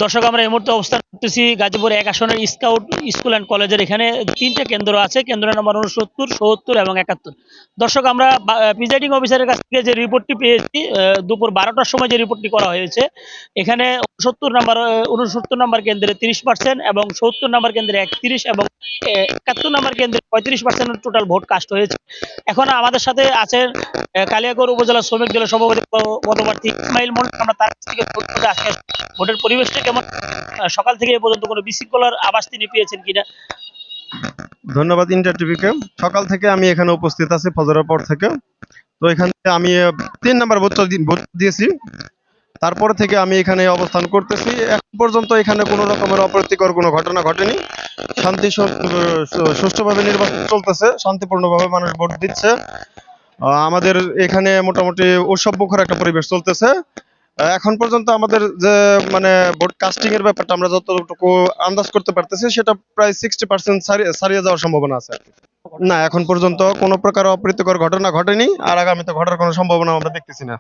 দর্শক, আমরা এই মুহূর্তে অবস্থান করতেছি গাজীপুর ১ আসনের স্কাউট স্কুল অ্যান্ড কলেজের। এখানে ৩টে কেন্দ্র আছে, কেন্দ্র নম্বর ৬৯, ৭০ এবং ৭১। দর্শক, আমরা প্রিজাইডিং অফিসারের কাছ থেকে যে রিপোর্টটি পেয়েছি, দুপুর ১২টার সময় যে রিপোর্টটি করা হয়েছে, এখানে ৬৯ নম্বর কেন্দ্রে ৩০% এবং ৭০ নম্বর কেন্দ্রে ৩১ এবং ৭১ নম্বর কেন্দ্রে ৩৫% টোটাল ভোট কাস্ট হয়েছে। এখন আমাদের সাথে আছেন কালিয়াকৈর উপজেলা শ্রমিক দলের সভাপতি পদপ্রার্থী ইসমাইল মন্ডল। আমরা তার কাছ থেকে আজকে ভোটের পরিবেশটা কেমন, সকাল থেকে এ পর্যন্ত কোনো বিশৃঙ্খলার আভাস তিনি পেয়েছেন কিনা। ধন্যবাদ ইন্টার টিভিকে। সকাল থেকে আমি এখানে উপস্থিত আছি ফজরের পর থেকে। তো এখানে আমি ৩ নাম্বার ভোট দিয়েছি। তারপরে থেকে আমি এখানে অবস্থান করতেছি। এখন পর্যন্ত এখানে কোনো রকমের অপ্রীতিকর কোনো ঘটনা ঘটেনি। সুষ্ঠুভাবে নির্বাচন চলতেছে, শান্তিপূর্ণভাবে মানুষ ভোট দিচ্ছে। আমাদের এখানে মোটামুটি উৎসবমুখর একটা পরিবেশ চলতেছে। এখন পর্যন্ত আমাদের যে মানে ভোট কাস্টিং এর ব্যাপারটা আমরা যতটুকু আন্দাজ করতে পারতেছি, সেটা প্রায় 60% ছাড়িয়ে যাওয়ার সম্ভাবনা আছে। না, এখন পর্যন্ত কোনো প্রকার অপ্রীতিকর ঘটনা ঘটেনি, আর আগামীতে ঘটার কোনো সম্ভাবনা আমরা দেখতেছি না।